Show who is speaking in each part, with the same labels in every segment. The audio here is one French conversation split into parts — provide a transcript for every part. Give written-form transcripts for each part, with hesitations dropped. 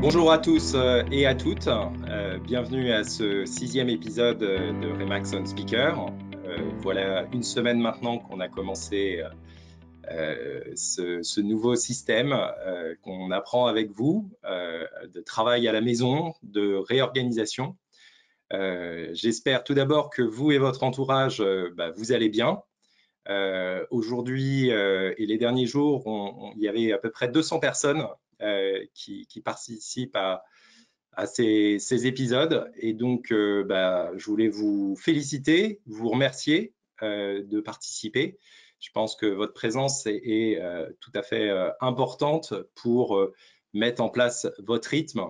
Speaker 1: Bonjour à tous et à toutes, bienvenue à ce 6e épisode de Remax on Speaker. Voilà une semaine maintenant qu'on a commencé ce nouveau système qu'on apprend avec vous, de travail à la maison, de réorganisation. J'espère tout d'abord que vous et votre entourage, vous allez bien. Aujourd'hui et les derniers jours, il y avait à peu près 200 personnes qui participent à ces épisodes. Et donc, je voulais vous féliciter, vous remercier de participer. Je pense que votre présence est tout à fait importante pour mettre en place votre rythme,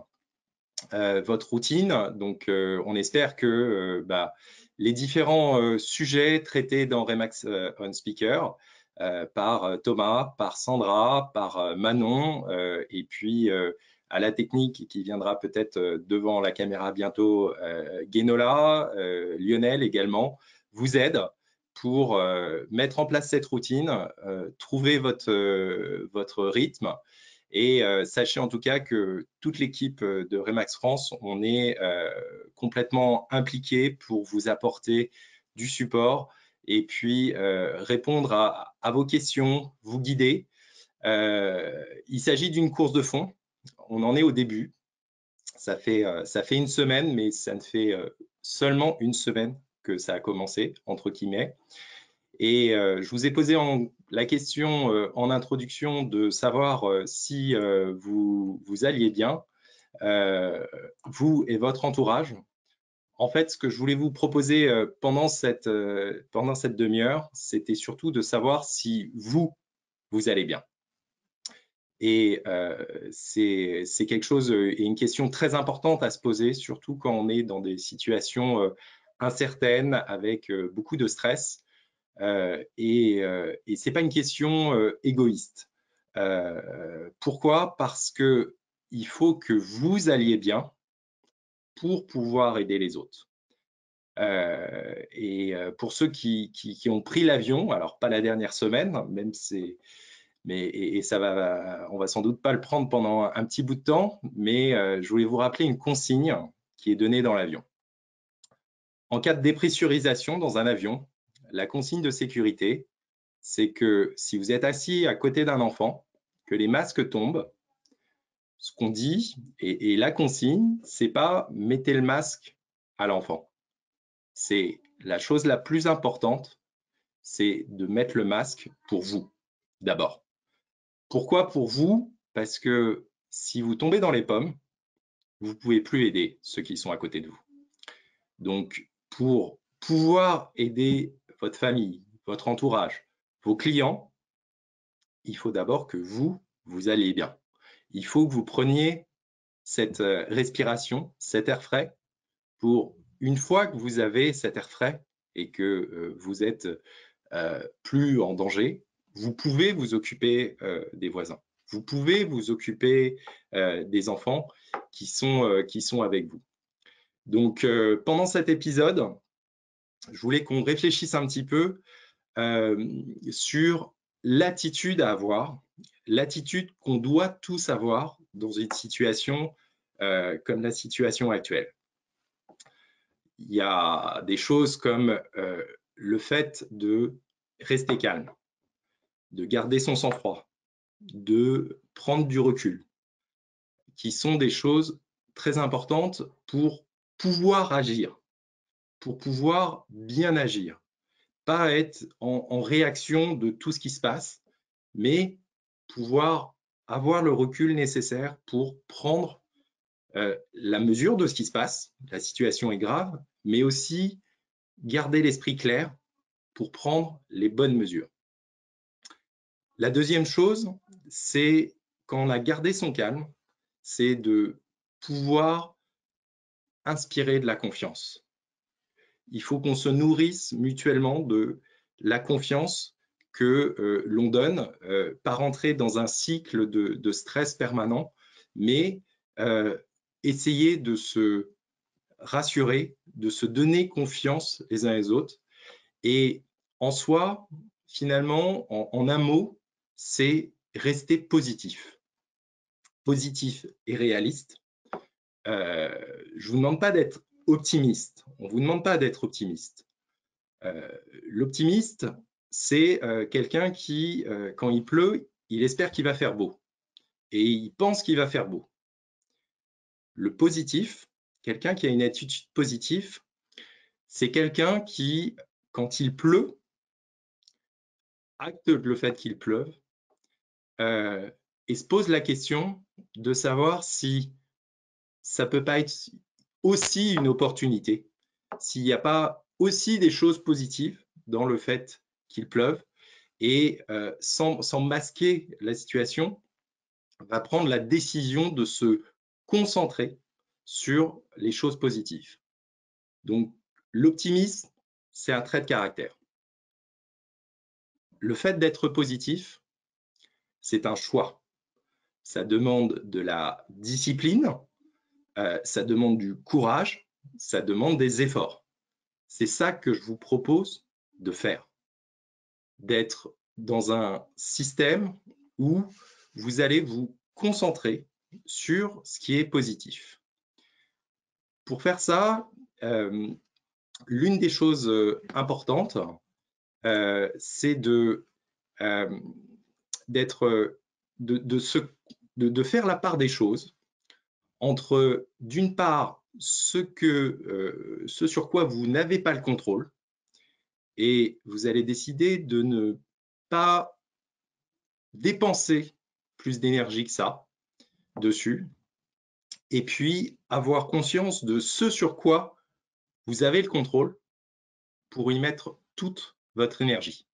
Speaker 1: votre routine. Donc, on espère que les différents sujets traités dans Remax on Speaker par Thomas, par Sandra, par Manon, et puis à la technique qui viendra peut-être devant la caméra bientôt, Guénola, Lionel également, vous aide pour mettre en place cette routine, trouver votre rythme. Et sachez en tout cas que toute l'équipe de Remax France, on est complètement impliqué pour vous apporter du support et puis répondre à vos questions, vous guider. Il s'agit d'une course de fond. On en est au début. Ça fait une semaine, mais ça ne fait seulement une semaine que ça a commencé, entre guillemets. Et je vous ai posé la question en introduction de savoir si vous alliez bien, vous et votre entourage. En fait, ce que je voulais vous proposer pendant cette demi-heure, c'était surtout de savoir si vous allez bien. Et c'est quelque chose et une question très importante à se poser, surtout quand on est dans des situations incertaines avec beaucoup de stress. Et c'est pas une question égoïste. Pourquoi? Parce que il faut que vous alliez bien pour pouvoir aider les autres. Pour ceux qui ont pris l'avion, alors pas la dernière semaine, même ça va, on va sans doute pas le prendre pendant un petit bout de temps, mais je voulais vous rappeler une consigne qui est donnée dans l'avion. En cas de dépressurisation dans un avion, la consigne de sécurité, c'est que si vous êtes assis à côté d'un enfant, que les masques tombent, ce qu'on dit, et la consigne, c'est pas mettez le masque à l'enfant. C'est la chose la plus importante, c'est de mettre le masque pour vous, d'abord. Pourquoi pour vous? Parce que si vous tombez dans les pommes, vous ne pouvez plus aider ceux qui sont à côté de vous. Donc, pour pouvoir aider votre famille, votre entourage, vos clients, il faut d'abord que vous alliez bien. Il faut que vous preniez cette respiration, cet air frais, pour une fois que vous avez cet air frais et que vous êtes plus en danger, vous pouvez vous occuper des voisins. Vous pouvez vous occuper des enfants qui sont avec vous. Donc, pendant cet épisode, je voulais qu'on réfléchisse un petit peu sur l'attitude à avoir, l'attitude qu'on doit tous avoir dans une situation comme la situation actuelle. Il y a des choses comme le fait de rester calme, de garder son sang-froid, de prendre du recul, qui sont des choses très importantes pour pouvoir agir, pour pouvoir bien agir. Pas être en réaction de tout ce qui se passe, mais pouvoir avoir le recul nécessaire pour prendre la mesure de ce qui se passe. La situation est grave, mais aussi garder l'esprit clair pour prendre les bonnes mesures. La deuxième chose, c'est quand on a gardé son calme, c'est de pouvoir inspirer de la confiance. Il faut qu'on se nourrisse mutuellement de la confiance que l'on donne, pas rentrer dans un cycle de stress permanent, mais essayer de se rassurer, de se donner confiance les uns les autres. Et en soi, finalement, en un mot, c'est rester positif. Positif et réaliste, je ne vous demande pas d'être optimiste. On ne vous demande pas d'être optimiste. L'optimiste, c'est quelqu'un qui, quand il pleut, il espère qu'il va faire beau et il pense qu'il va faire beau. Le positif, quelqu'un qui a une attitude positive, c'est quelqu'un qui, quand il pleut, acte le fait qu'il pleuve et se pose la question de savoir si ça peut pas être aussi une opportunité, s'il n'y a pas aussi des choses positives dans le fait qu'il pleuve et sans masquer la situation, va prendre la décision de se concentrer sur les choses positives. Donc, l'optimisme, c'est un trait de caractère. Le fait d'être positif, c'est un choix. Ça demande de la discipline, ça demande du courage, ça demande des efforts. C'est ça que je vous propose de faire, d'être dans un système où vous allez vous concentrer sur ce qui est positif. Pour faire ça, l'une des choses importantes, c'est de faire la part des choses entre, d'une part, ce sur quoi vous n'avez pas le contrôle, et vous allez décider de ne pas dépenser plus d'énergie que ça dessus, et puis avoir conscience de ce sur quoi vous avez le contrôle pour y mettre toute votre énergie.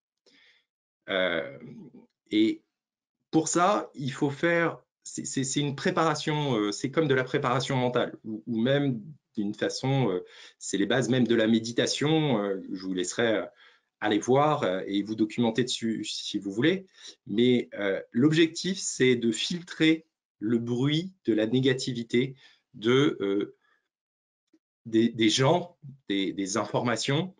Speaker 1: Et pour ça, il faut faire, c'est une préparation, c'est comme de la préparation mentale, ou même d'une façon, c'est les bases même de la méditation. Je vous laisserai aller voir et vous documenter dessus si vous voulez. Mais l'objectif, c'est de filtrer le bruit de la négativité des gens, des informations.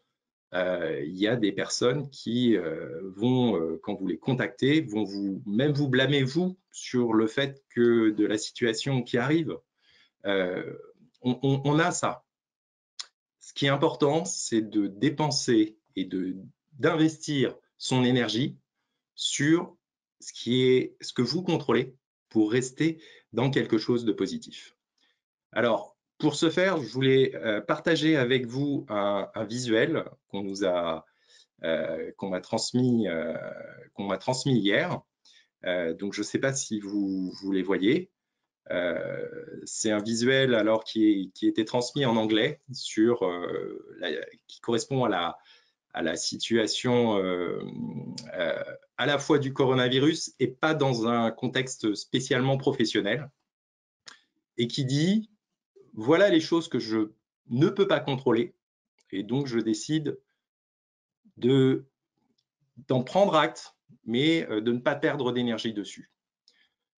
Speaker 1: Il y a des personnes qui vont, quand vous les contactez, vont même vous blâmer vous sur le fait que de la situation qui arrive. On a ça. Ce qui est important, c'est de dépenser et d'investir son énergie sur ce que vous contrôlez pour rester dans quelque chose de positif. Alors, pour ce faire, je voulais partager avec vous un visuel qu'on m'a transmis hier. Donc, je ne sais pas si vous les voyez. C'est un visuel alors qui était transmis en anglais qui correspond à la situation à la fois du coronavirus et pas dans un contexte spécialement professionnel, et qui dit: voilà les choses que je ne peux pas contrôler, et donc je décide d'en prendre acte, mais de ne pas perdre d'énergie dessus.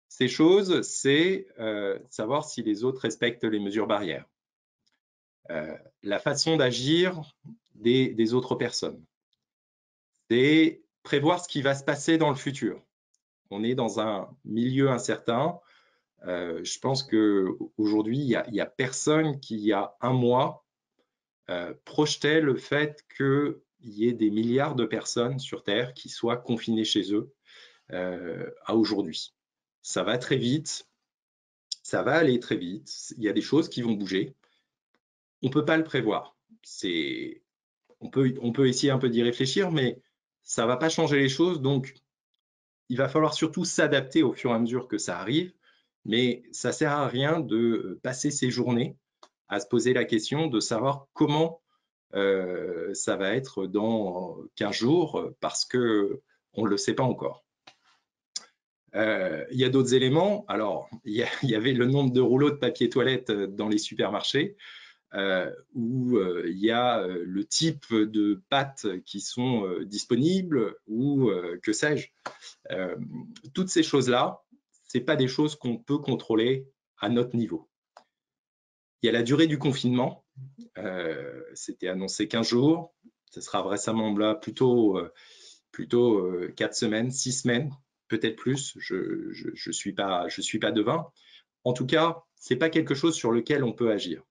Speaker 1: Ces choses, c'est savoir si les autres respectent les mesures barrières, la façon d'agir des autres personnes, c'est prévoir ce qui va se passer dans le futur. On est dans un milieu incertain. Je pense qu'aujourd'hui, il n'y a personne qui, il y a un mois, projetait le fait qu'il y ait des milliards de personnes sur Terre qui soient confinées chez eux à aujourd'hui. Ça va très vite, ça va aller très vite, il y a des choses qui vont bouger. On ne peut pas le prévoir. On peut essayer un peu d'y réfléchir, mais ça ne va pas changer les choses. Donc, il va falloir surtout s'adapter au fur et à mesure que ça arrive. Mais ça ne sert à rien de passer ses journées à se poser la question de savoir comment ça va être dans 15 jours, parce qu'on ne le sait pas encore. Il y a d'autres éléments. Alors, il y avait le nombre de rouleaux de papier toilette dans les supermarchés, où il y a le type de pâtes qui sont disponibles, ou que sais-je. Toutes ces choses-là, ce n'est pas des choses qu'on peut contrôler à notre niveau. Il y a la durée du confinement. C'était annoncé 15 jours. Ce sera vraisemblablement plutôt 4 semaines, 6 semaines, peut-être plus. Je suis pas devin. En tout cas, c'est pas quelque chose sur lequel on peut agir.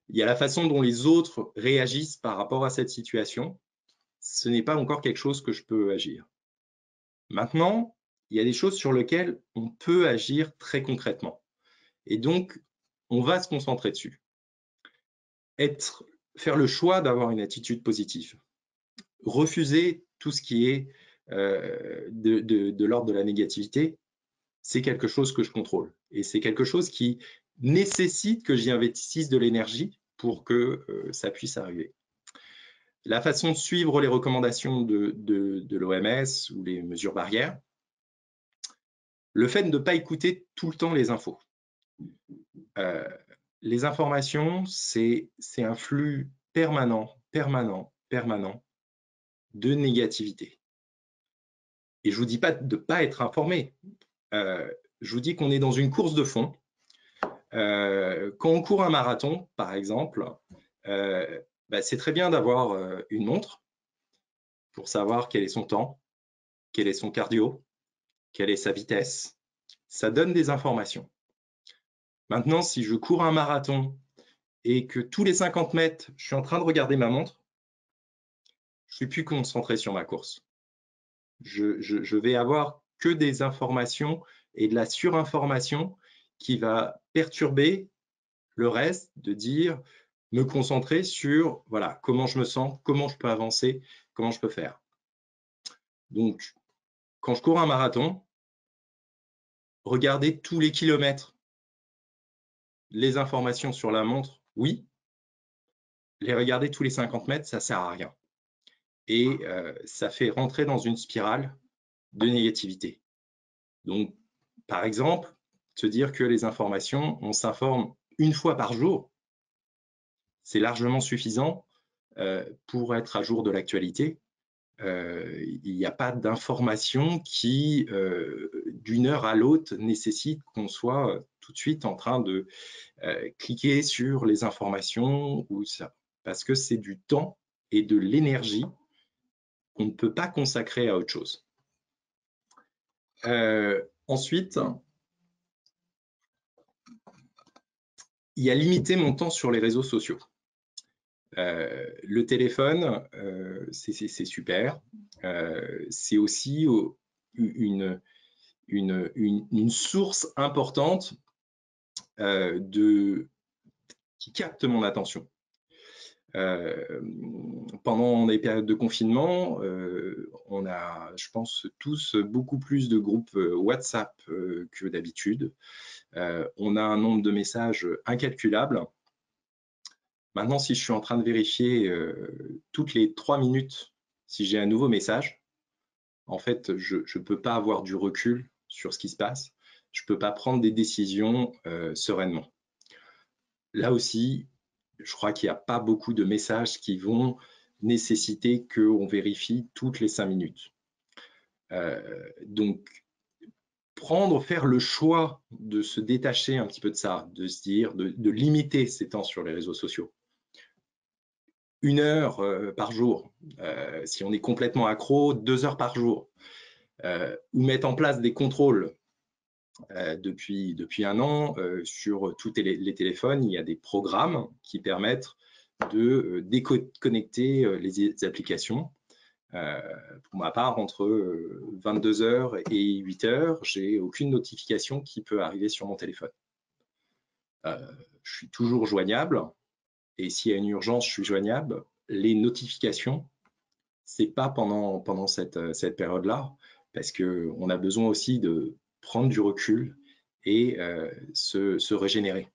Speaker 1: Il y a la façon dont les autres réagissent par rapport à cette situation. Ce n'est pas encore quelque chose que je peux agir. Maintenant, il y a des choses sur lesquelles on peut agir très concrètement. Et donc, on va se concentrer dessus. Faire le choix d'avoir une attitude positive. Refuser tout ce qui est de l'ordre de la négativité, c'est quelque chose que je contrôle. Et c'est quelque chose qui nécessite que j'y investisse de l'énergie pour que ça puisse arriver. La façon de suivre les recommandations de l'OMS ou les mesures barrières, le fait de ne pas écouter tout le temps les infos. Les informations, c'est un flux permanent de négativité. Et je ne vous dis pas de ne pas être informé. Je vous dis qu'on est dans une course de fond. Quand on court un marathon, par exemple, c'est très bien d'avoir une montre pour savoir quel est son temps, quel est son cardio, quelle est sa vitesse. Ça donne des informations. Maintenant, si je cours un marathon et que tous les 50 mètres, je suis en train de regarder ma montre, je ne suis plus concentré sur ma course. Je vais avoir que des informations et de la surinformation qui va perturber le reste, de dire, me concentrer sur voilà, comment je me sens, comment je peux avancer, comment je peux faire. Donc, quand je cours un marathon, regardez tous les kilomètres. Les informations sur la montre, oui. Les regarder tous les 50 mètres, ça ne sert à rien. Et ça fait rentrer dans une spirale de négativité. Donc, par exemple, se dire que les informations, on s'informe une fois par jour, c'est largement suffisant pour être à jour de l'actualité. Il n'y a pas d'information qui, d'une heure à l'autre, nécessite qu'on soit tout de suite en train de cliquer sur les informations ou ça, parce que c'est du temps et de l'énergie qu'on ne peut pas consacrer à autre chose. Ensuite, il y a limité mon temps sur les réseaux sociaux. Le téléphone, c'est super. C'est aussi une source importante qui capte mon attention. Pendant les périodes de confinement, on a, je pense, tous beaucoup plus de groupes WhatsApp que d'habitude. On a un nombre de messages incalculable. Maintenant, si je suis en train de vérifier toutes les 3 minutes si j'ai un nouveau message, en fait, je ne peux pas avoir du recul sur ce qui se passe. Je ne peux pas prendre des décisions sereinement. Là aussi, je crois qu'il n'y a pas beaucoup de messages qui vont nécessiter qu'on vérifie toutes les 5 minutes. Donc, faire le choix de se détacher un petit peu de ça, de se dire, de limiter ses temps sur les réseaux sociaux. 1 heure par jour, si on est complètement accro, 2 heures par jour, ou mettre en place des contrôles. Depuis 1 an, sur tous les téléphones, il y a des programmes qui permettent de déconnecter les applications. Pour ma part, entre 22 heures et 8 heures, j'ai aucune notification qui peut arriver sur mon téléphone. Je suis toujours joignable, et s'il y a une urgence, je suis joignable. Les notifications, c'est pas pendant cette période-là, parce qu'on a besoin aussi de prendre du recul et se régénérer.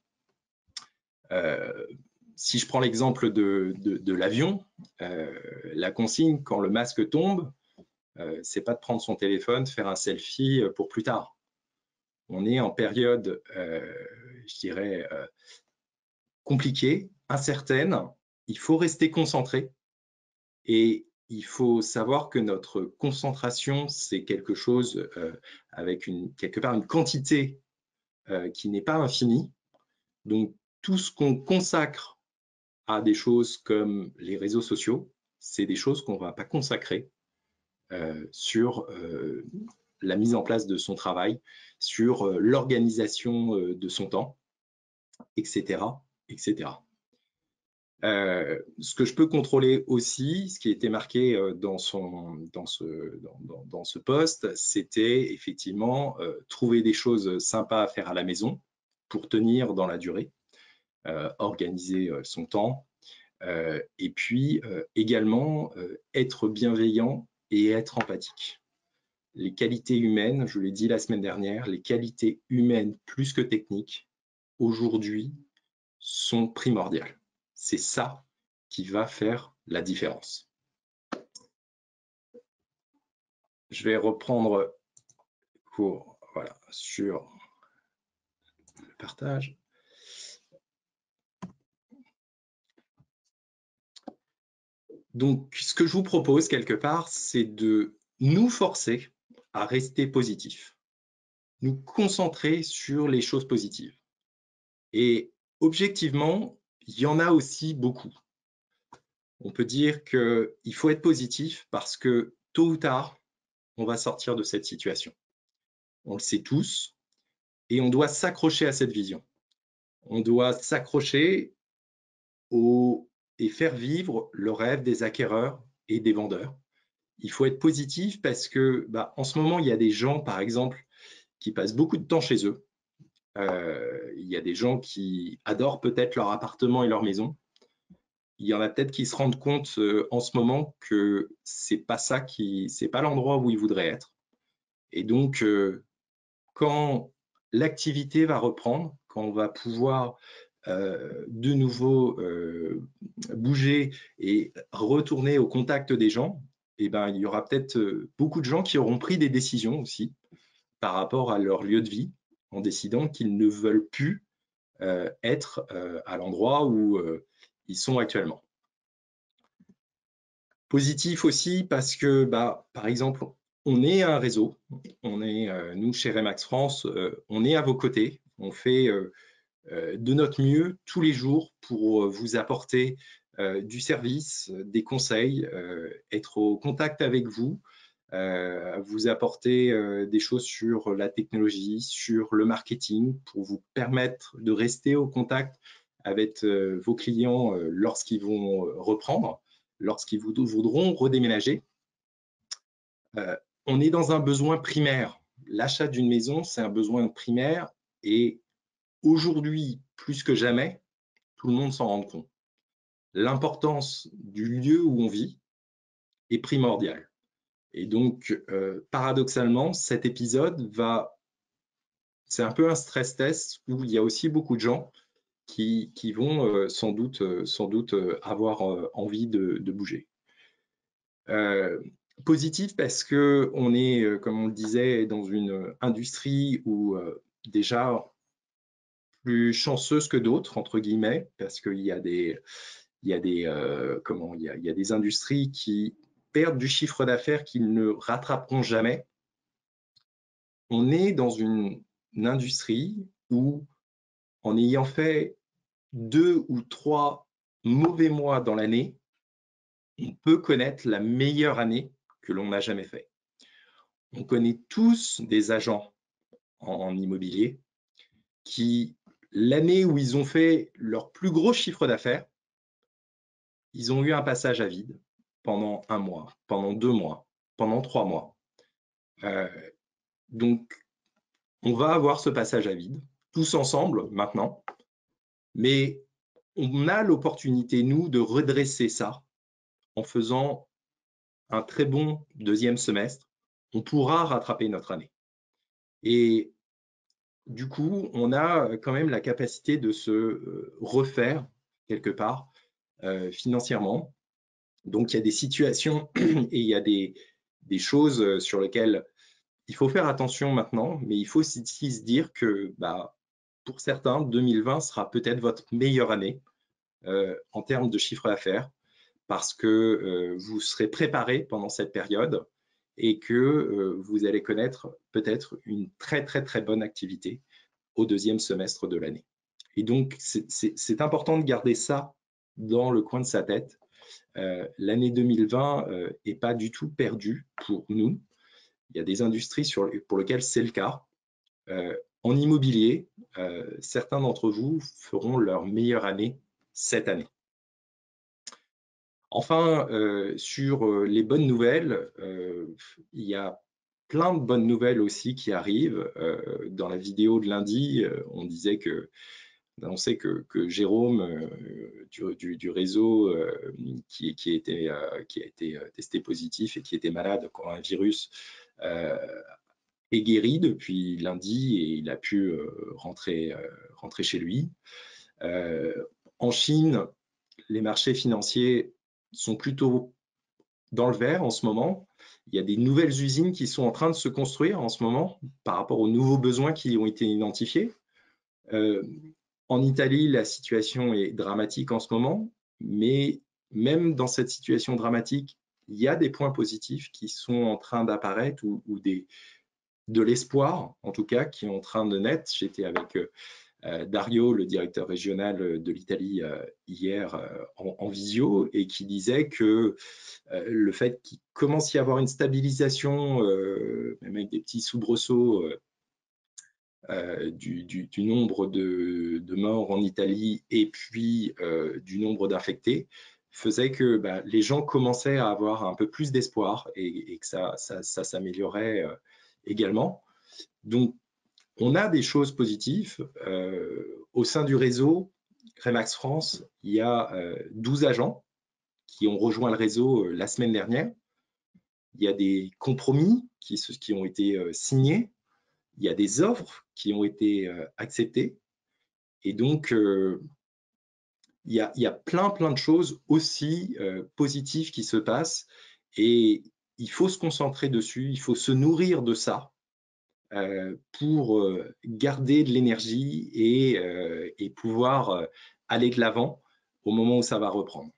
Speaker 1: Si je prends l'exemple de l'avion, la consigne quand le masque tombe, c'est pas de prendre son téléphone, faire un selfie pour plus tard. On est en période, je dirais, compliquée, incertaine. Il faut rester concentré et il faut savoir que notre concentration, c'est quelque chose avec quelque part une quantité qui n'est pas infinie. Donc, tout ce qu'on consacre à des choses comme les réseaux sociaux, c'est des choses qu'on ne va pas consacrer sur la mise en place de son travail, sur l'organisation de son temps, etc., etc. Ce que je peux contrôler aussi, ce qui était marqué dans ce post, c'était effectivement trouver des choses sympas à faire à la maison pour tenir dans la durée, organiser son temps, et puis également être bienveillant et être empathique. Les qualités humaines, je l'ai dit la semaine dernière, les qualités humaines plus que techniques, aujourd'hui, sont primordiales. C'est ça qui va faire la différence. Je vais reprendre pour, voilà, sur le partage. Donc, ce que je vous propose quelque part, c'est de nous forcer à rester positifs, nous concentrer sur les choses positives. Et objectivement, il y en a aussi beaucoup. On peut dire qu'il faut être positif parce que tôt ou tard, on va sortir de cette situation. On le sait tous et on doit s'accrocher à cette vision. On doit s'accrocher et faire vivre le rêve des acquéreurs et des vendeurs. Il faut être positif parce que en ce moment, il y a des gens, par exemple, qui passent beaucoup de temps chez eux. Il y a des gens qui adorent peut-être leur appartement et leur maison. Il y en a peut-être qui se rendent compte en ce moment que c'est pas l'endroit où ils voudraient être. Et donc, quand l'activité va reprendre, quand on va pouvoir de nouveau bouger et retourner au contact des gens, il y aura peut-être beaucoup de gens qui auront pris des décisions aussi par rapport à leur lieu de vie, en décidant qu'ils ne veulent plus être à l'endroit où ils sont actuellement. Positif aussi parce que, par exemple, on est un réseau, nous, chez Remax France, on est à vos côtés, on fait de notre mieux tous les jours pour vous apporter du service, des conseils, être au contact avec vous, vous apporter des choses sur la technologie, sur le marketing, pour vous permettre de rester au contact avec vos clients lorsqu'ils vont reprendre, lorsqu'ils voudront redéménager. On est dans un besoin primaire. L'achat d'une maison, c'est un besoin primaire et aujourd'hui, plus que jamais, tout le monde s'en rend compte. L'importance du lieu où on vit est primordiale. Et donc, paradoxalement, cet épisode c'est un peu un stress test où il y a aussi beaucoup de gens qui vont sans doute avoir envie de bouger. Positif parce que on est, comme on le disait, dans une industrie où déjà plus chanceuse que d'autres, entre guillemets, parce qu'il y a des industries qui perdent du chiffre d'affaires qu'ils ne rattraperont jamais. On est dans une industrie où, en ayant fait 2 ou 3 mauvais mois dans l'année, on peut connaître la meilleure année que l'on n'a jamais fait. On connaît tous des agents en immobilier qui, l'année où ils ont fait leur plus gros chiffre d'affaires, ils ont eu un passage à vide pendant 1 mois, pendant 2 mois, pendant 3 mois. Donc, on va avoir ce passage à vide, tous ensemble maintenant, mais on a l'opportunité, nous, de redresser ça en faisant un très bon deuxième semestre. On pourra rattraper notre année. Et du coup, on a quand même la capacité de se refaire quelque part financièrement. Donc, il y a des situations et il y a des choses sur lesquelles il faut faire attention maintenant, mais il faut aussi se dire que pour certains, 2020 sera peut-être votre meilleure année en termes de chiffre d'affaires parce que vous serez préparé pendant cette période et que vous allez connaître peut-être une très, très, très bonne activité au deuxième semestre de l'année. Et donc, c'est important de garder ça dans le coin de sa tête. L'année 2020 n'est pas du tout perdue pour nous. Il y a des industries pour lesquelles c'est le cas. En immobilier, certains d'entre vous feront leur meilleure année cette année. Enfin, sur les bonnes nouvelles, il y a plein de bonnes nouvelles aussi qui arrivent. Dans la vidéo de lundi, on annonçait que Jérôme du réseau qui a été testé positif et qui était malade au un virus est guéri depuis lundi et il a pu rentrer chez lui. En Chine, les marchés financiers sont plutôt dans le vert en ce moment. Il y a des nouvelles usines qui sont en train de se construire en ce moment par rapport aux nouveaux besoins qui ont été identifiés. En Italie, la situation est dramatique en ce moment, mais même dans cette situation dramatique, il y a des points positifs qui sont en train d'apparaître ou de l'espoir, en tout cas, qui est en train de naître. J'étais avec Dario, le directeur régional de l'Italie, hier en visio, et qui disait que le fait qu'il commence à y avoir une stabilisation, même avec des petits soubresauts du nombre de morts en Italie et puis du nombre d'infectés, faisait que les gens commençaient à avoir un peu plus d'espoir et que ça s'améliorait également. Donc, on a des choses positives. Au sein du réseau Remax France, il y a 12 agents qui ont rejoint le réseau la semaine dernière. Il y a des compromis qui ont été signés. Il y a des offres qui ont été acceptées. Et donc, il y a plein de choses aussi positives qui se passent. Et il faut se concentrer dessus, il faut se nourrir de ça pour garder de l'énergie et pouvoir aller de l'avant au moment où ça va reprendre.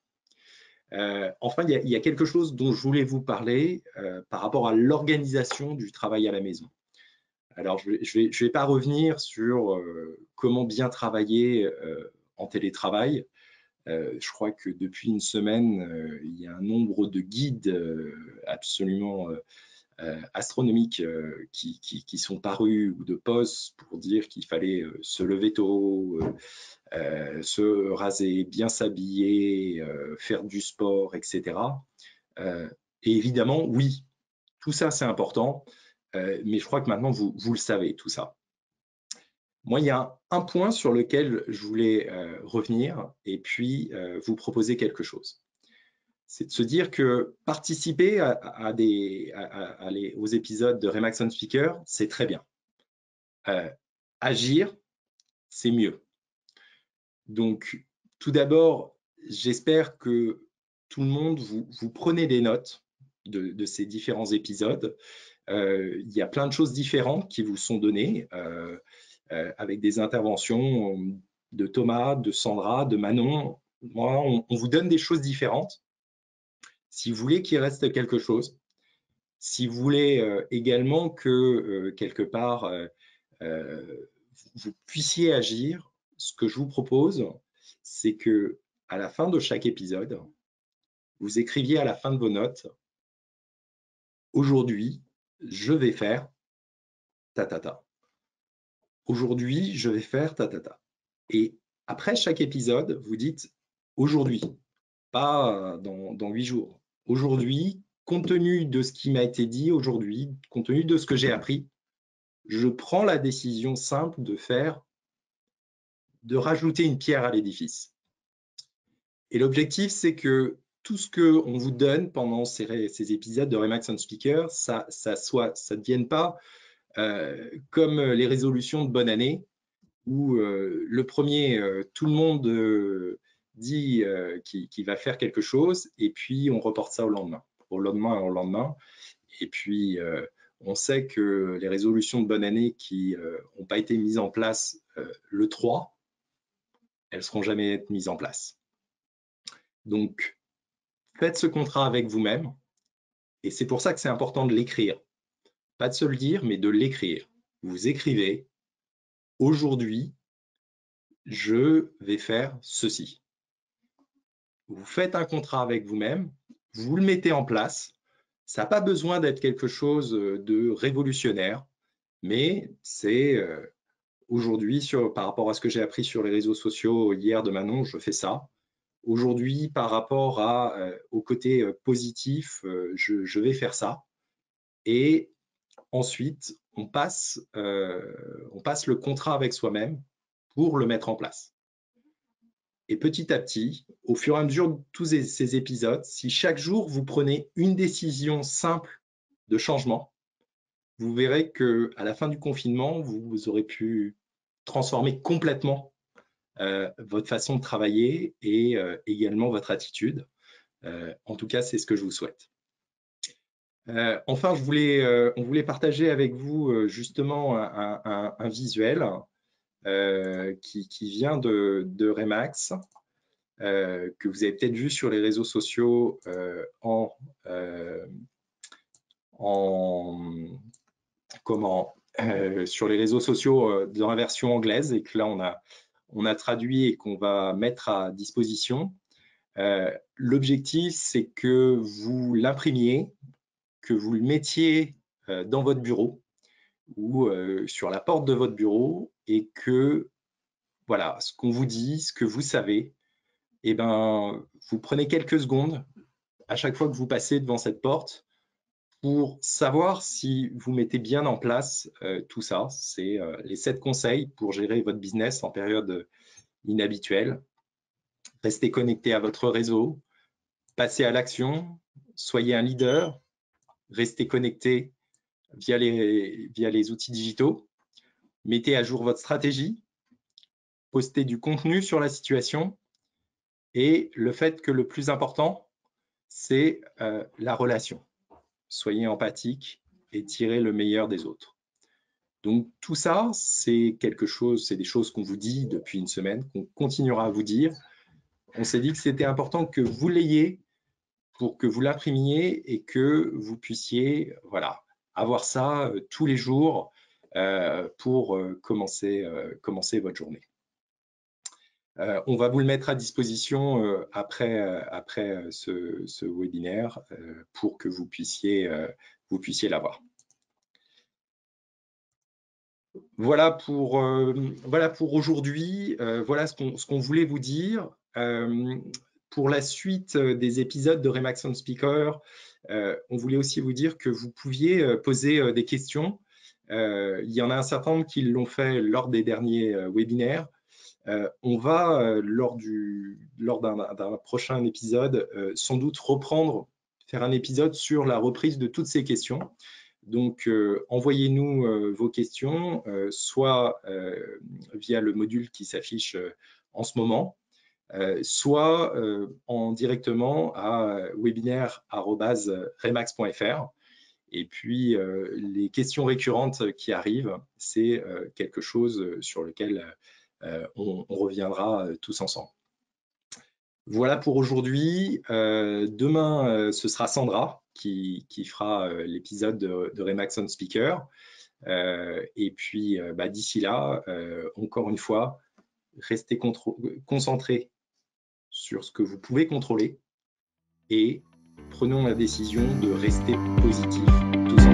Speaker 1: Enfin, il y a quelque chose dont je voulais vous parler par rapport à l'organisation du travail à la maison. Alors, je vais pas revenir sur comment bien travailler en télétravail. Je crois que depuis une semaine, il y a un nombre de guides absolument astronomiques qui sont parus ou de posts pour dire qu'il fallait se lever tôt, se raser, bien s'habiller, faire du sport, etc. Et évidemment, oui, tout ça c'est important, mais je crois que maintenant vous le savez tout ça. Moi, il y a un point sur lequel je voulais revenir et puis vous proposer quelque chose. C'est de se dire que participer aux épisodes de Remax on Speaker, c'est très bien. Agir, c'est mieux. Donc, tout d'abord, j'espère que tout le monde, vous prenez des notes de ces différents épisodes. Il y a plein de choses différentes qui vous sont données avec des interventions de Thomas, de Sandra, de Manon. Moi, on vous donne des choses différentes. Si vous voulez qu'il reste quelque chose, si vous voulez également que quelque part vous puissiez agir, ce que je vous propose, c'est que à la fin de chaque épisode, vous écriviez à la fin de vos notes, aujourd'hui, je vais faire ta ta ta. Aujourd'hui, je vais faire ta ta ta. Et après chaque épisode, vous dites aujourd'hui, pas dans 8 jours. Aujourd'hui, compte tenu de ce qui m'a été dit aujourd'hui, compte tenu de ce que j'ai appris, je prends la décision simple de rajouter une pierre à l'édifice. Et l'objectif, c'est que tout ce qu'on vous donne pendant ces épisodes de Remax on Speaker, ça ne devienne pas comme les résolutions de bonne année, où le premier, tout le monde dit qu'il va faire quelque chose, et puis on reporte ça au lendemain et au lendemain. Et puis, on sait que les résolutions de bonne année qui n'ont pas été mises en place le 3, elles ne seront jamais mises en place. Donc, faites ce contrat avec vous-même, et c'est pour ça que c'est important de l'écrire. Pas de se le dire, mais de l'écrire. Vous écrivez, aujourd'hui, je vais faire ceci. Vous faites un contrat avec vous-même, vous le mettez en place, Ça n'a pas besoin d'être quelque chose de révolutionnaire, mais c'est aujourd'hui, par rapport à ce que j'ai appris sur les réseaux sociaux hier de Manon, je fais ça. Aujourd'hui, par rapport au côté positif, je vais faire ça. Et ensuite, on passe le contrat avec soi-même pour le mettre en place. Et petit à petit, au fur et à mesure de tous ces épisodes, si chaque jour vous prenez une décision simple de changement, vous verrez qu'à la fin du confinement, vous aurez pu transformer complètement votre façon de travailler et également votre attitude. En tout cas, c'est ce que je vous souhaite. Enfin, on voulait partager avec vous justement un visuel qui vient de Remax, que vous avez peut-être vu sur les réseaux sociaux sur les réseaux sociaux dans la version anglaise, et que là on a traduit et qu'on va mettre à disposition. L'objectif, c'est que vous l'imprimiez, que vous le mettiez dans votre bureau ou sur la porte de votre bureau, et que voilà, ce qu'on vous dit, ce que vous savez, eh ben, vous prenez quelques secondes à chaque fois que vous passez devant cette porte pour savoir si vous mettez bien en place tout ça. C'est les 7 conseils pour gérer votre business en période inhabituelle. Restez connecté à votre réseau, passez à l'action, soyez un leader, restez connecté via les outils digitaux, mettez à jour votre stratégie, postez du contenu sur la situation, et le fait que le plus important, c'est la relation. Soyez empathique et tirez le meilleur des autres. Donc tout ça, c'est des choses qu'on vous dit depuis une semaine, qu'on continuera à vous dire. On s'est dit que c'était important que vous l'ayez pour que vous l'imprimiez et que vous puissiez avoir ça tous les jours pour commencer votre journée. On va vous le mettre à disposition après ce webinaire pour que vous puissiez l'avoir. Voilà pour aujourd'hui. Voilà ce qu'on voulait vous dire. Pour la suite des épisodes de Remax on Speaker, on voulait aussi vous dire que vous pouviez poser des questions. Il y en a un certain nombre qui l'ont fait lors des derniers webinaires. On va, lors d'un prochain épisode, sans doute faire un épisode sur la reprise de toutes ces questions. Donc, envoyez-nous vos questions, soit via le module qui s'affiche en ce moment, soit directement à webinaire@remax.fr. Et puis, les questions récurrentes qui arrivent, c'est quelque chose sur lequel on reviendra tous ensemble. Voilà pour aujourd'hui. Demain, ce sera Sandra qui fera l'épisode de Remax on Speaker. Et puis, d'ici là, encore une fois, restez concentrés sur ce que vous pouvez contrôler et prenons la décision de rester positif tous ensemble.